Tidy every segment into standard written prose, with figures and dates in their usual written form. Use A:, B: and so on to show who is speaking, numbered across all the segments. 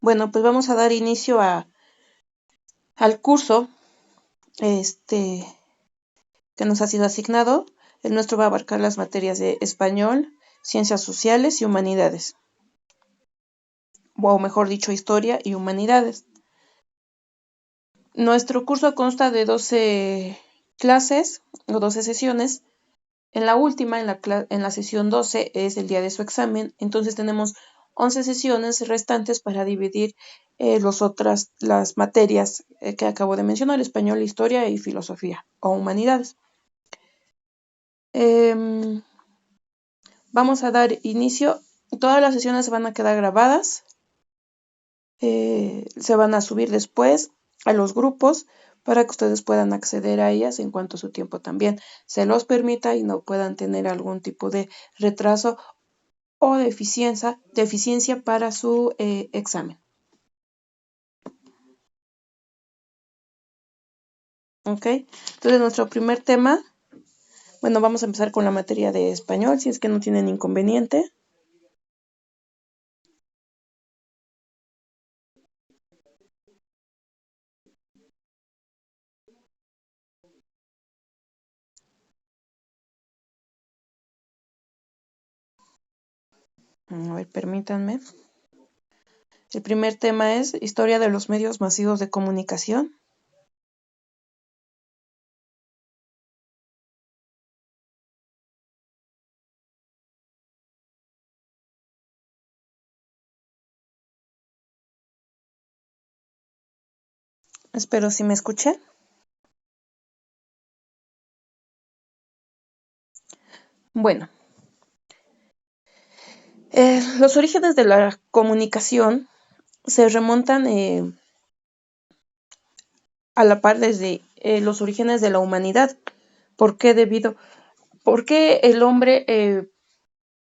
A: Bueno, pues vamos a dar inicio al curso que nos ha sido asignado. El nuestro va a abarcar las materias de español, ciencias sociales y humanidades, o mejor dicho, historia y humanidades. Nuestro curso consta de 12 clases o 12 sesiones. En la última, en la sesión 12, es el día de su examen, entonces tenemos 11 sesiones restantes para dividir las materias que acabo de mencionar: español, historia y filosofía o humanidades. Vamos a dar inicio. Todas las sesiones se van a quedar grabadas, se van a subir después a los grupos para que ustedes puedan acceder a ellas en cuanto su tiempo también se los permita y no puedan tener algún tipo de retraso o deficiencia para su examen. ¿Ok? Entonces, nuestro primer tema, bueno, vamos a empezar con la materia de español, si es que no tienen inconveniente. A ver, permítanme. El primer tema es historia de los medios masivos de comunicación. Espero si me escuchen. Bueno, los orígenes de la comunicación se remontan a la par desde los orígenes de la humanidad. ¿Por qué? ¿Por qué el hombre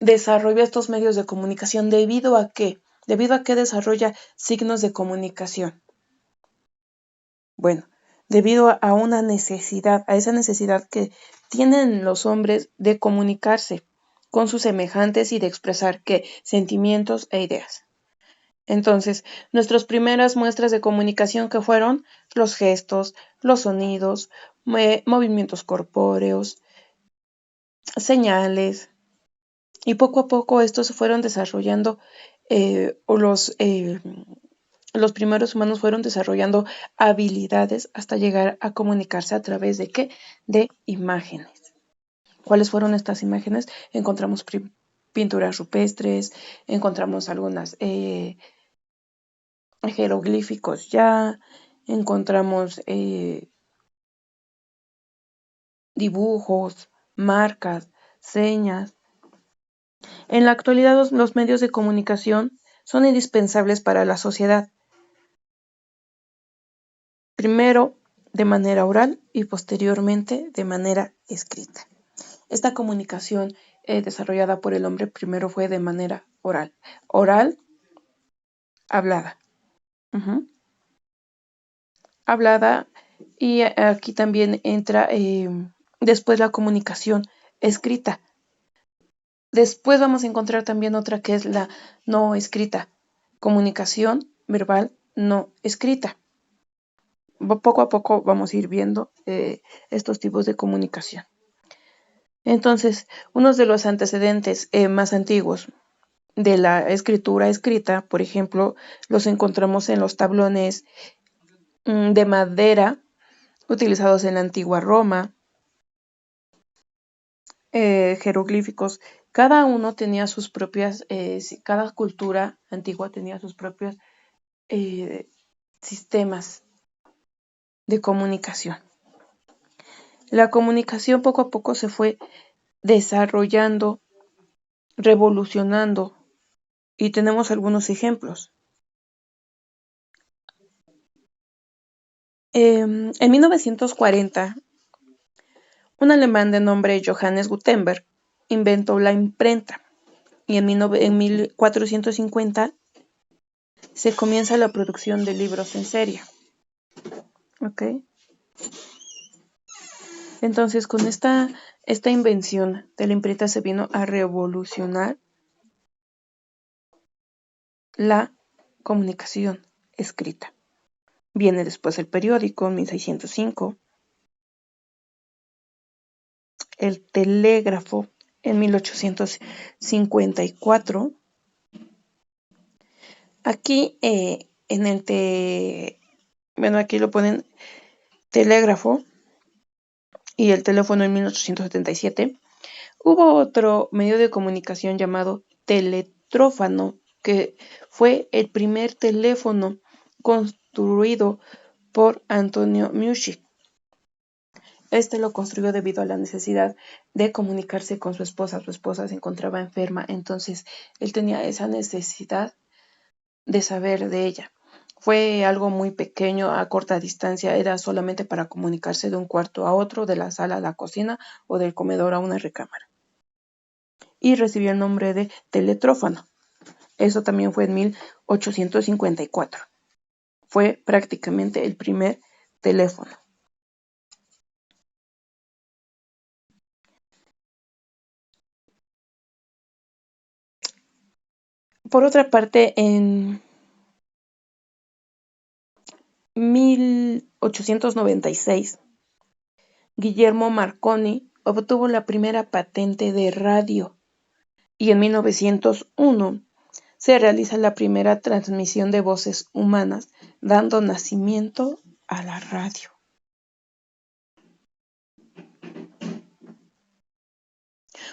A: desarrolla estos medios de comunicación? ¿Debido a qué? ¿Debido a qué desarrolla signos de comunicación? Bueno, debido a una necesidad, a esa necesidad que tienen los hombres de comunicarse con sus semejantes y de expresar ¿qué? Sentimientos e ideas. Entonces, nuestras primeras muestras de comunicación que fueron los gestos, los sonidos, movimientos corpóreos, señales, y poco a poco estos se fueron desarrollando, los primeros humanos fueron desarrollando habilidades hasta llegar a comunicarse a través de ¿qué? De imágenes. ¿Cuáles fueron estas imágenes? Encontramos pinturas rupestres, encontramos algunas jeroglíficos ya, encontramos dibujos, marcas, señas. En la actualidad los medios de comunicación son indispensables para la sociedad. Primero de manera oral y posteriormente de manera escrita. Esta comunicación desarrollada por el hombre primero fue de manera oral. Oral, hablada. Hablada, y aquí también entra después la comunicación escrita. Después vamos a encontrar también otra que es la no escrita. Comunicación verbal no escrita. Poco a poco vamos a ir viendo estos tipos de comunicación. Entonces, uno de los antecedentes más antiguos de la escritura escrita, por ejemplo, los encontramos en los tablones de madera utilizados en la antigua Roma, jeroglíficos. Cada uno tenía sus propias, cada cultura antigua tenía sus propios sistemas de comunicación. La comunicación poco a poco se fue desarrollando, revolucionando, y tenemos algunos ejemplos. En 1940, un alemán de nombre Johannes Gutenberg inventó la imprenta, y en 1450 se comienza la producción de libros en serie. ¿Ok? Entonces, con esta invención de la imprenta se vino a revolucionar la comunicación escrita. Viene después el periódico en 1605, el telégrafo en 1854. Aquí aquí lo ponen telégrafo y el teléfono en 1877. Hubo otro medio de comunicación llamado teletrófano, que fue el primer teléfono construido por Antonio Meucci. Este lo construyó debido a la necesidad de comunicarse con su esposa. Su esposa se encontraba enferma, entonces él tenía esa necesidad de saber de ella. Fue algo muy pequeño, a corta distancia, era solamente para comunicarse de un cuarto a otro, de la sala a la cocina o del comedor a una recámara. Y recibió el nombre de teletrófano. Eso también fue en 1854. Fue prácticamente el primer teléfono. Por otra parte, en 1896, Guillermo Marconi obtuvo la primera patente de radio y en 1901 se realiza la primera transmisión de voces humanas, dando nacimiento a la radio.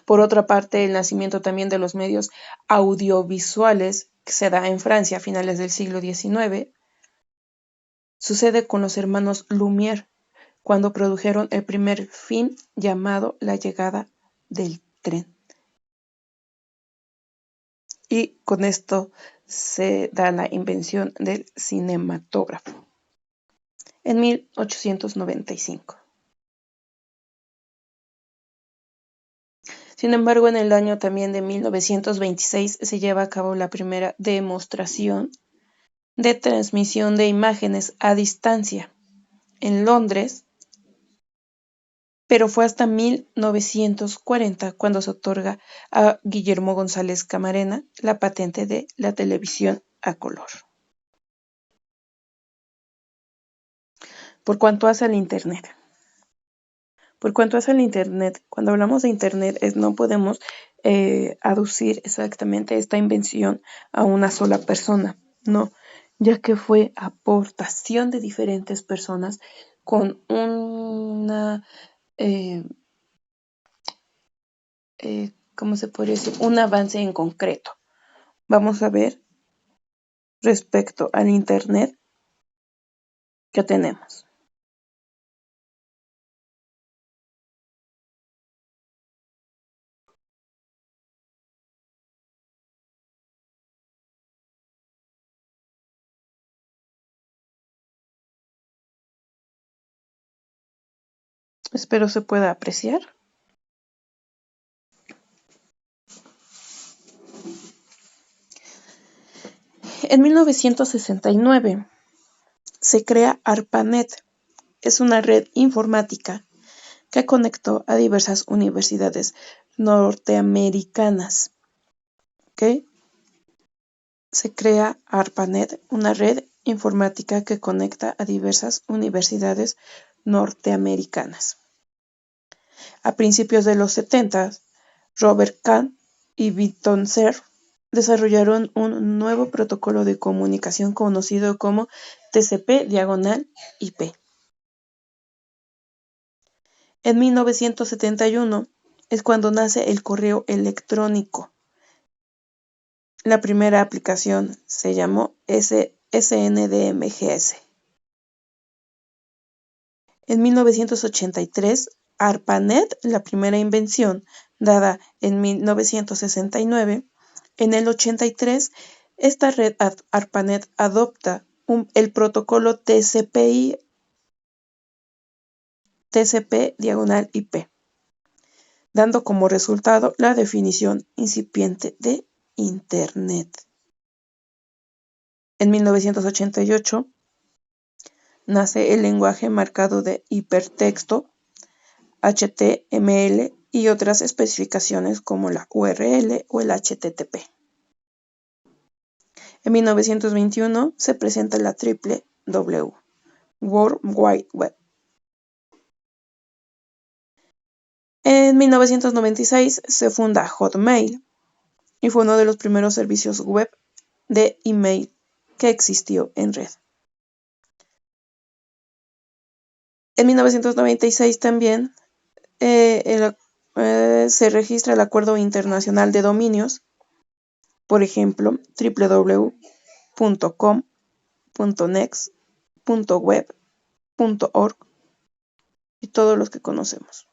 A: Por otra parte, el nacimiento también de los medios audiovisuales, que se da en Francia a finales del siglo XIX, sucede con los hermanos Lumière, cuando produjeron el primer film llamado La llegada del tren. Y con esto se da la invención del cinematógrafo en 1895. Sin embargo, en el año también de 1926 se lleva a cabo la primera demostración de transmisión de imágenes a distancia en Londres, pero fue hasta 1940 cuando se otorga a Guillermo González Camarena la patente de la televisión a color. Por cuanto hace al Internet. Cuando hablamos de Internet no podemos aducir exactamente esta invención a una sola persona, no, ya que fue aportación de diferentes personas con ¿cómo se podría decir? Un avance en concreto. Vamos a ver respecto al Internet que tenemos. Espero se pueda apreciar. En 1969 se crea ARPANET. Es una red informática que conectó a diversas universidades norteamericanas. ¿Okay? Se crea ARPANET, una red informática que conecta a diversas universidades norteamericanas. A principios de los 70, Robert Kahn y Vinton Cerf desarrollaron un nuevo protocolo de comunicación conocido como TCP/IP. En 1971 es cuando nace el correo electrónico. La primera aplicación se llamó SNDMGS. En 1983, ARPANET, la primera invención, dada en 1969, en el 83, esta red ARPANET adopta el protocolo TCP/IP, dando como resultado la definición incipiente de Internet. En 1988 nace el lenguaje marcado de hipertexto, HTML y otras especificaciones como la URL o el HTTP. En 1921 se presenta la triple W, World Wide Web. En 1996 se funda Hotmail y fue uno de los primeros servicios web de email que existió en red. En 1996 también se registra el Acuerdo Internacional de Dominios, por ejemplo, www.com, .next, .web, .org y todos los que conocemos.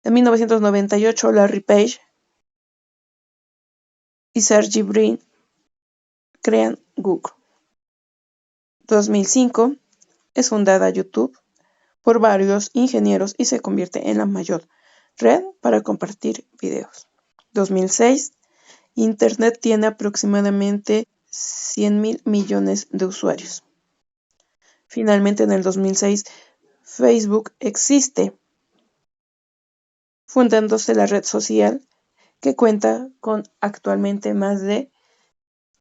A: En 1998, Larry Page y Sergey Brin crean Google. 2005 es fundada YouTube por varios ingenieros y se convierte en la mayor red para compartir videos. 2006, Internet tiene aproximadamente 100.000 millones de usuarios. Finalmente, en el 2006, Facebook existe, fundándose la red social que cuenta con actualmente más de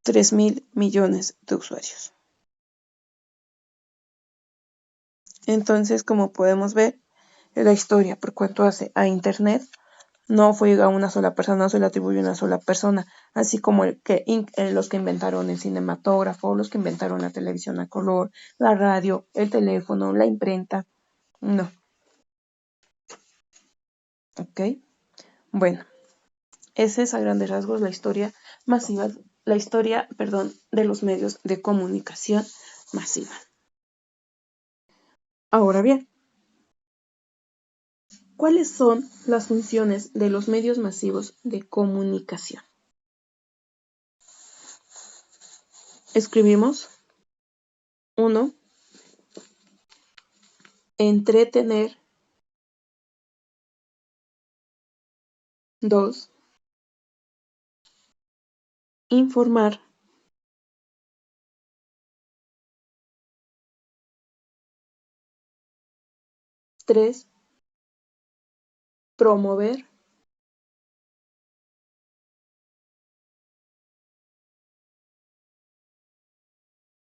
A: 3.000 millones de usuarios. Entonces, como podemos ver, la historia, por cuanto hace a Internet, no fue a una sola persona, no se le atribuye a una sola persona, así como los que inventaron el cinematógrafo, los que inventaron la televisión a color, la radio, el teléfono, la imprenta. No. ¿Ok? Bueno, esa es a grandes rasgos la historia masiva, de los medios de comunicación masiva. Ahora bien, ¿cuáles son las funciones de los medios masivos de comunicación? Escribimos 1. Entretener. 2. Informar. 3. Promover.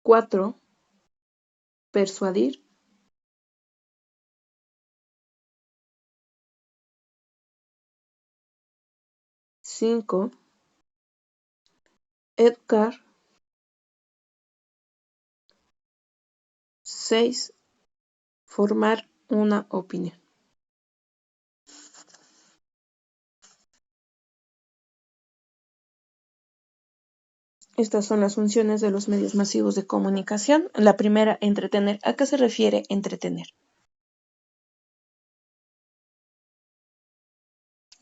A: 4. Persuadir. 5. Educar. 6. Formar una opinión. Estas son las funciones de los medios masivos de comunicación. La primera, entretener. ¿A qué se refiere entretener?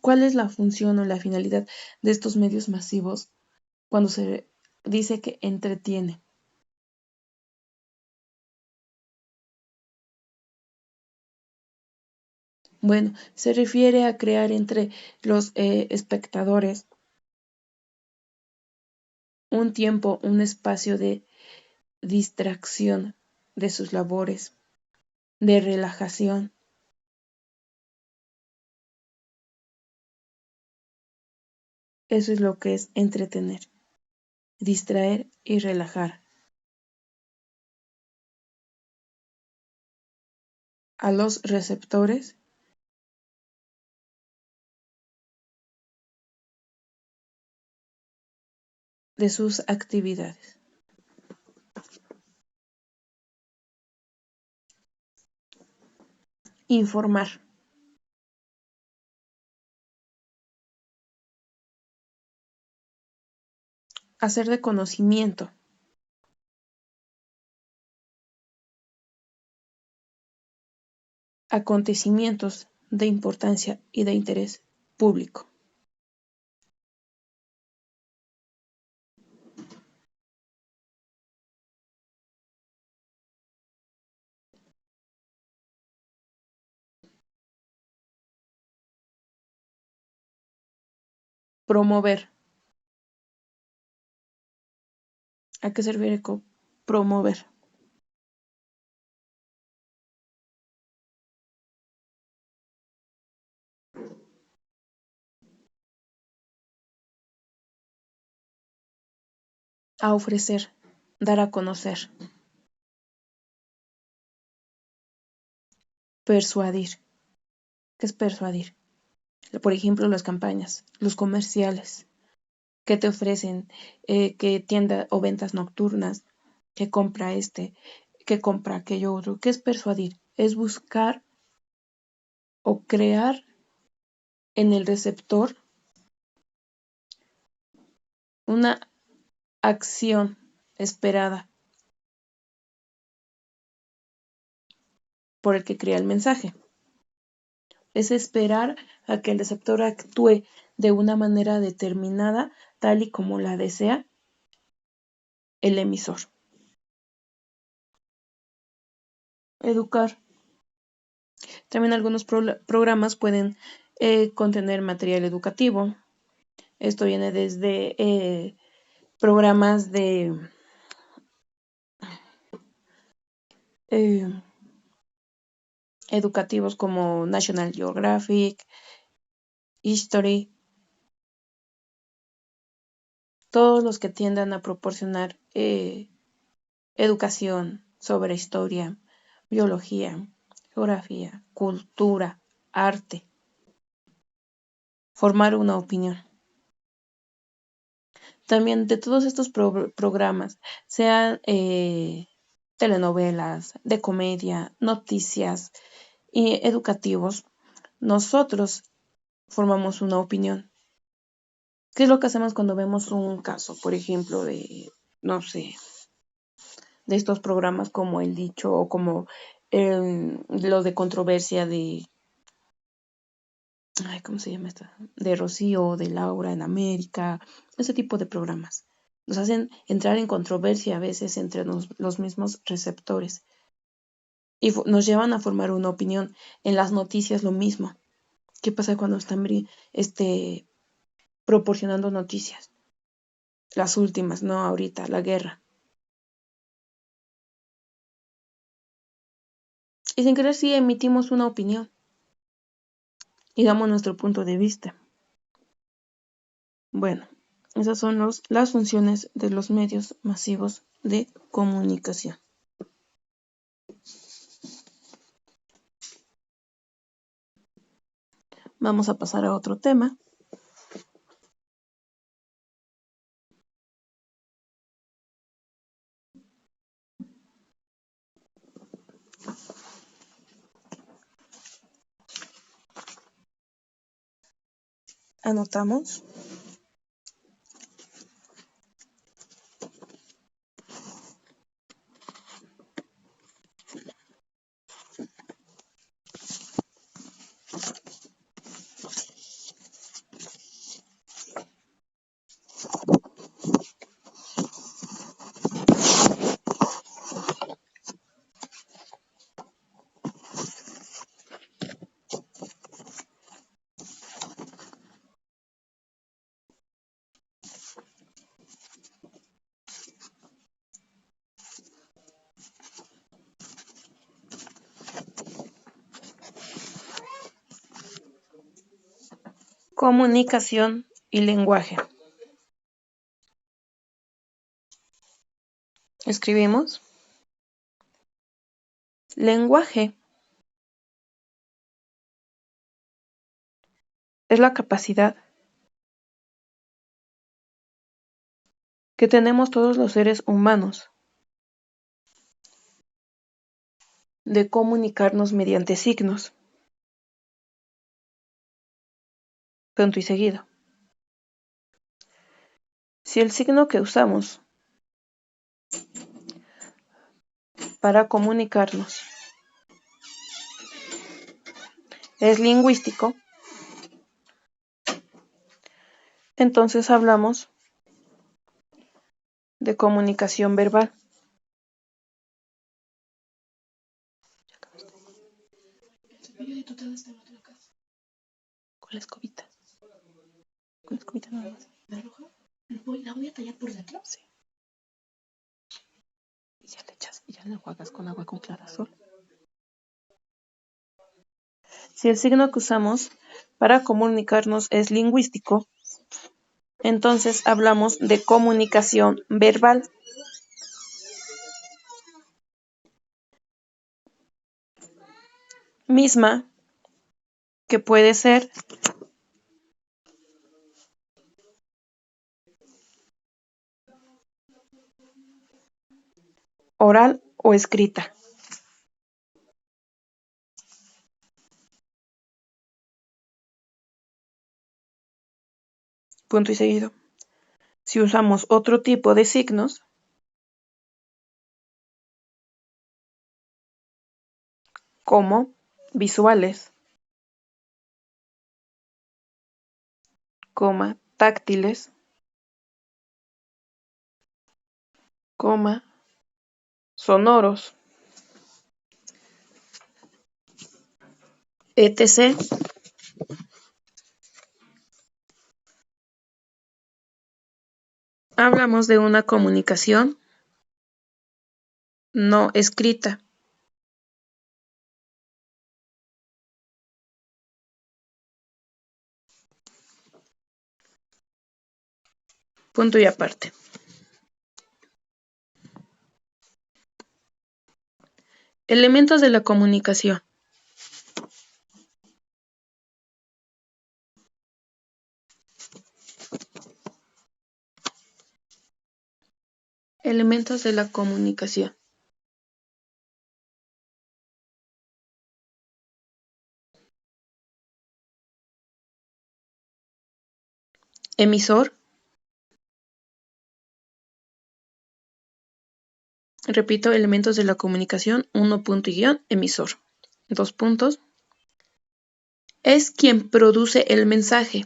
A: ¿Cuál es la función o la finalidad de estos medios masivos cuando se dice que entretiene? Bueno, se refiere a crear entre los espectadores un tiempo, un espacio de distracción de sus labores, de relajación. Eso es lo que es entretener, distraer y relajar a los receptores de sus actividades. Informar. Hacer de conocimiento. Acontecimientos de importancia y de interés público. Promover. ¿A qué se refiere con promover? a ofrecer, dar a conocer, persuadir. ¿Qué es persuadir? Por ejemplo, las campañas, los comerciales, que te ofrecen, que tienda o ventas nocturnas, que compra que compra aquello otro. ¿Qué es persuadir? Es buscar o crear en el receptor una acción esperada por el que crea el mensaje. Es esperar a que el receptor actúe de una manera determinada, tal y como la desea el emisor. Educar. También algunos programas pueden contener material educativo. Esto viene desde programas eh, educativos como National Geographic, History, todos los que tiendan a proporcionar educación sobre historia, biología, geografía, cultura, arte, formar una opinión. También de todos estos programas, sean telenovelas, de comedia, noticias y educativos, nosotros formamos una opinión. ¿Qué es lo que hacemos cuando vemos un caso, por ejemplo, no sé, de estos programas como El Dicho o como los de controversia ¿cómo se llama esta? De Rocío, de Laura en América, ese tipo de programas. Nos hacen entrar en controversia a veces entre los mismos receptores y nos llevan a formar una opinión. En las noticias lo mismo. ¿Qué pasa cuando están proporcionando noticias? Las últimas, no ahorita, la guerra. Y sin querer sí emitimos una opinión y damos nuestro punto de vista. Bueno, esas son las funciones de los medios masivos de comunicación. Vamos a pasar a otro tema. Anotamos. Comunicación y lenguaje. Escribimos. Lenguaje es la capacidad que tenemos todos los seres humanos de comunicarnos mediante signos. Punto y seguido. Si el signo que usamos para comunicarnos es lingüístico, entonces hablamos de comunicación verbal. Con la escobita. Con la escobita nada más. ¿La roja? ¿La voy a tallar por dentro? Sí. Y ya le echas, y ya le enjuagas con agua con clarasol. Si el signo que usamos para comunicarnos es lingüístico, Entonces hablamos de comunicación verbal, misma que puede ser oral o escrita. Punto y seguido. Si usamos otro tipo de signos, como visuales, táctiles, sonoros, etc., hablamos de una comunicación no escrita. Punto y aparte. Elementos de la comunicación. Elementos de la comunicación. Emisor. Repito, elementos de la comunicación, 1 punto y guión, emisor. 2 puntos. Es quien produce el mensaje,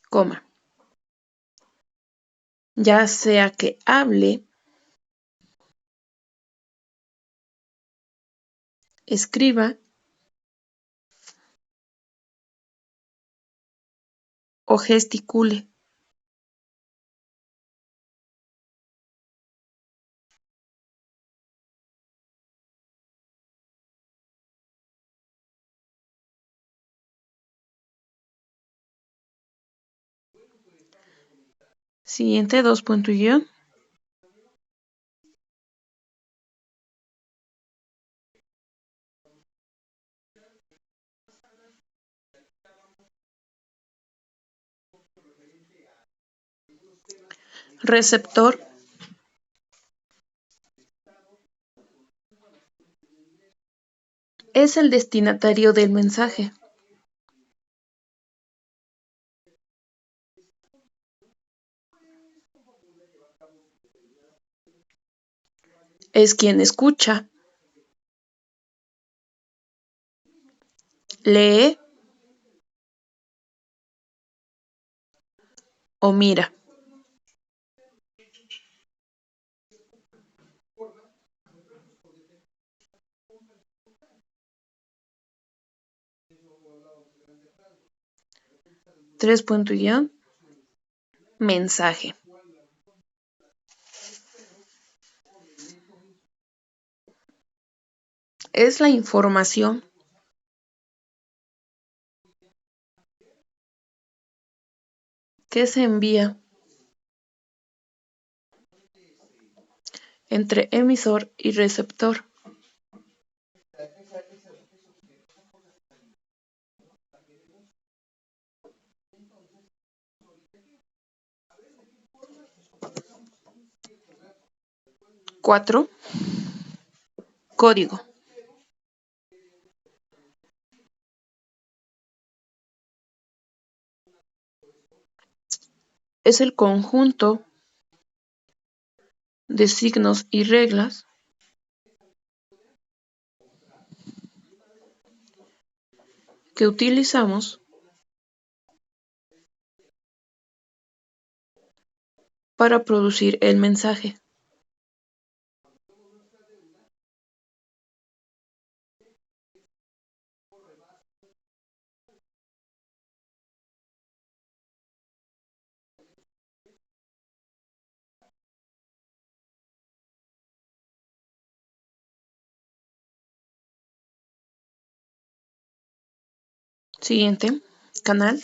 A: coma. Ya sea que hable, escriba o gesticule. Siguiente, 2 punto y guión. Receptor. Es el destinatario del mensaje. Es quien escucha, lee o mira. Tres punto y guión. Mensaje. Es la información que se envía entre emisor y receptor. Cuatro. Código. Es el conjunto de signos y reglas que utilizamos para producir el mensaje. Siguiente. canal.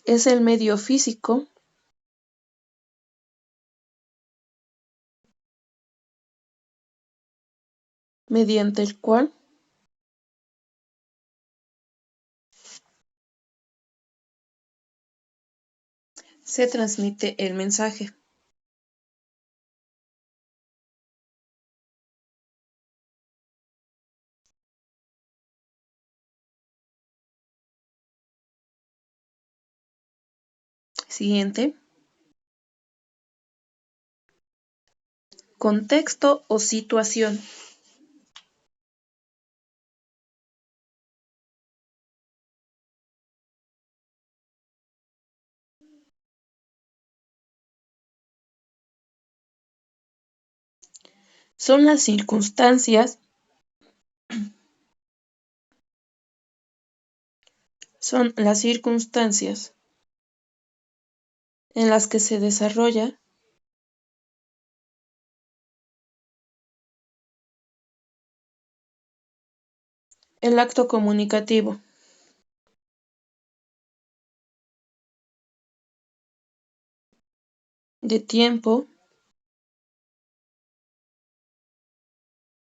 A: Es el medio físico mediante el cual se transmite el mensaje. Siguiente. Contexto o situación. Son las circunstancias en las que se desarrolla el acto comunicativo. De tiempo,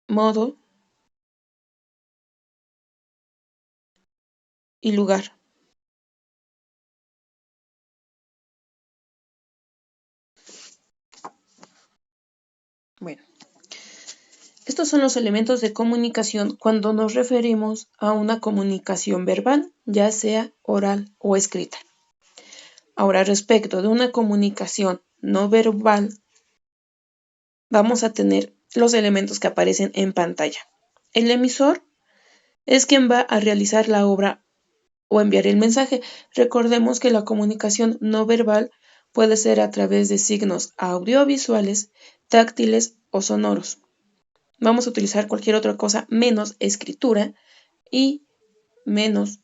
A: modo y lugar. Bueno, estos son los elementos de comunicación cuando nos referimos a una comunicación verbal, ya sea oral o escrita. Ahora, respecto de una comunicación no verbal, vamos a tener los elementos que aparecen en pantalla. El emisor es quien va a realizar la obra o enviar el mensaje. Recordemos que la comunicación no verbal puede ser a través de signos audiovisuales, táctiles o sonoros. Vamos a utilizar cualquier otra cosa menos escritura y menos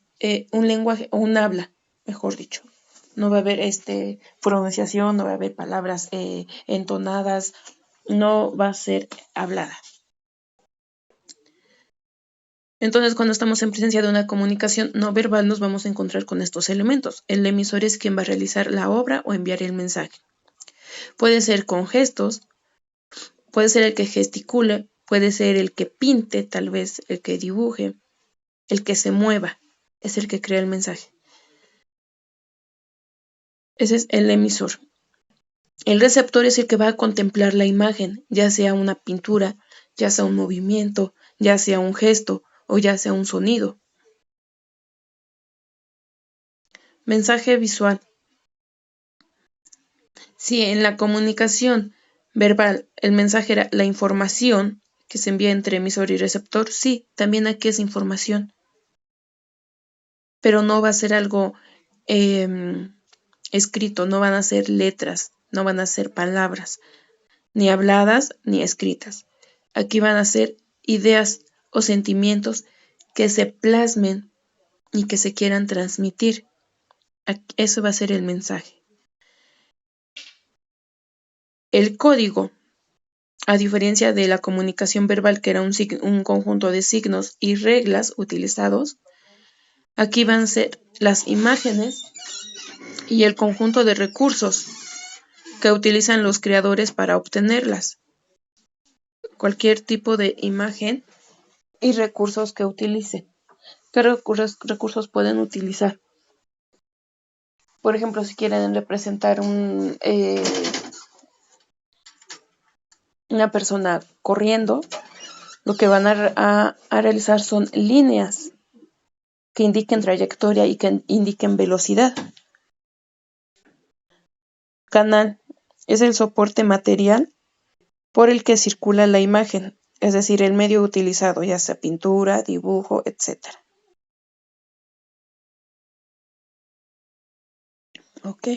A: un lenguaje o un habla, mejor dicho. No va a haber pronunciación, no va a haber palabras entonadas, no va a ser hablada. Entonces, cuando estamos en presencia de una comunicación no verbal, nos vamos a encontrar con estos elementos. El emisor es quien va a realizar la obra o enviar el mensaje. Puede ser con gestos, puede ser el que gesticule, puede ser el que pinte, tal vez el que dibuje, el que se mueva, es el que crea el mensaje. Ese es el emisor. El receptor es el que va a contemplar la imagen, ya sea una pintura, ya sea un movimiento, ya sea un gesto o ya sea un sonido. Mensaje visual. Si en la comunicación verbal el mensaje era la información que se envía entre emisor y receptor, sí, también aquí es información, pero no va a ser algo escrito, no van a ser letras, no van a ser palabras, ni habladas ni escritas. Aquí van a ser ideas o sentimientos que se plasmen y que se quieran transmitir. Eso va a ser el mensaje. El código, a diferencia de la comunicación verbal, que era un conjunto de signos y reglas utilizados, aquí van a ser las imágenes y el conjunto de recursos que utilizan los creadores para obtenerlas. Cualquier tipo de imagen y recursos que utilicen. ¿Qué recursos pueden utilizar? Por ejemplo, si quieren representar una persona corriendo, lo que van a realizar son líneas que indiquen trayectoria y que indiquen velocidad. Canal es el soporte material por el que circula la imagen, es decir, el medio utilizado, ya sea pintura, dibujo, etc. Ok.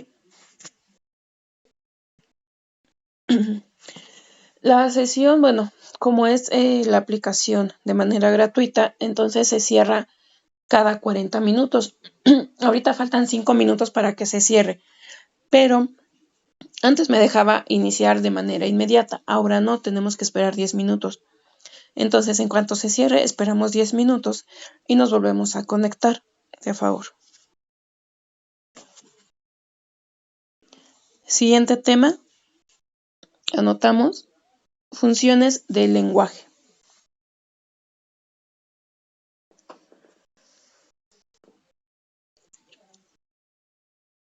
A: La sesión, bueno, como es la aplicación de manera gratuita, entonces se cierra cada 40 minutos. Ahorita faltan 5 minutos para que se cierre, pero antes me dejaba iniciar de manera inmediata. Ahora no, tenemos que esperar 10 minutos. Entonces, en cuanto se cierre, esperamos 10 minutos y nos volvemos a conectar. De favor. Siguiente tema. Anotamos funciones del lenguaje.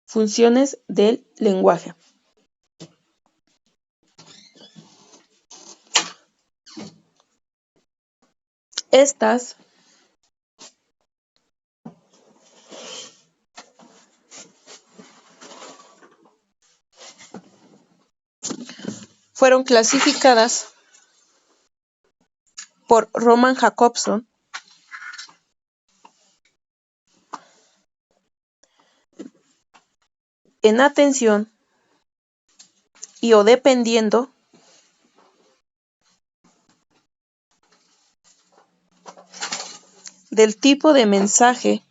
A: Funciones del lenguaje. Estas fueron clasificadas por Roman Jakobson en atención y o dependiendo del tipo de mensaje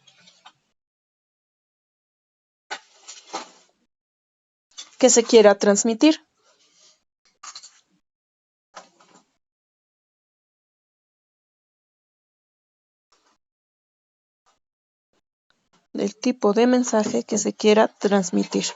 A: que se quiera transmitir. Del tipo de mensaje que se quiera transmitir.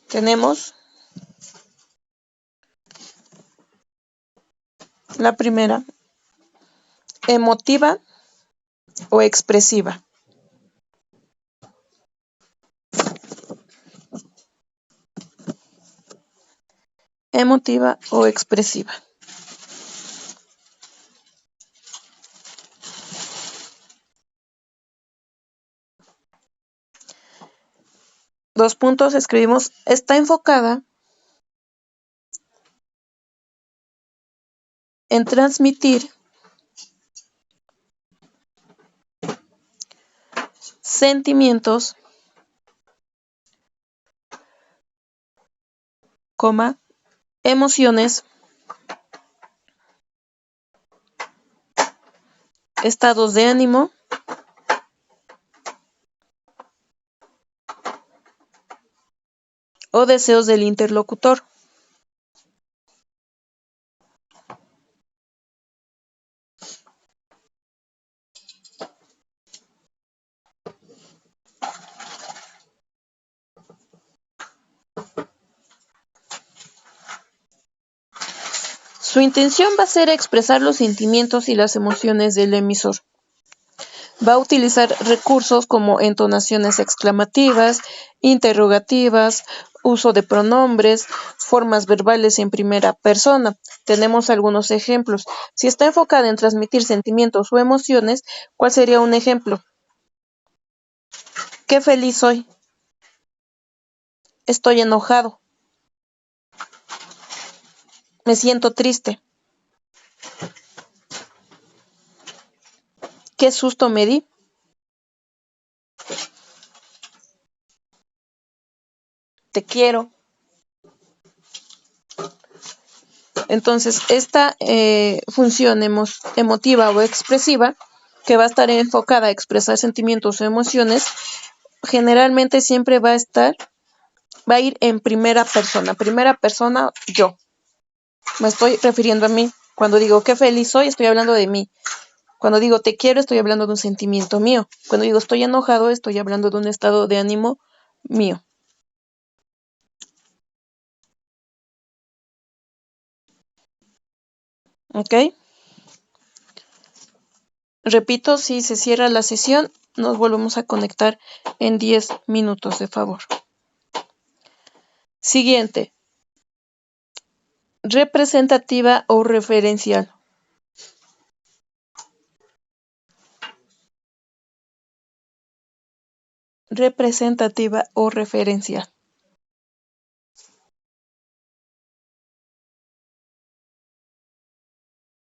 A: Tenemos la primera, emotiva o expresiva. Emotiva o expresiva. Dos puntos, escribimos, está enfocada en transmitir sentimientos, emociones, estados de ánimo o deseos del interlocutor. Su intención va a ser expresar los sentimientos y las emociones del emisor. Va a utilizar recursos como entonaciones exclamativas, interrogativas, uso de pronombres, formas verbales en primera persona. Tenemos algunos ejemplos. Si está enfocada en transmitir sentimientos o emociones, ¿cuál sería un ejemplo? Qué feliz soy. Estoy enojado. Me siento triste. Qué susto me di. Te quiero. Entonces, esta función emotiva o expresiva, que va a estar enfocada a expresar sentimientos o emociones, generalmente siempre va a ir en primera persona, yo. Me estoy refiriendo a mí. Cuando digo qué feliz soy, estoy hablando de mí. Cuando digo te quiero, estoy hablando de un sentimiento mío. Cuando digo estoy enojado, estoy hablando de un estado de ánimo mío. ¿Ok? Repito, si se cierra la sesión, nos volvemos a conectar en 10 minutos, de favor. Siguiente. Representativa o referencial. Representativa o referencial.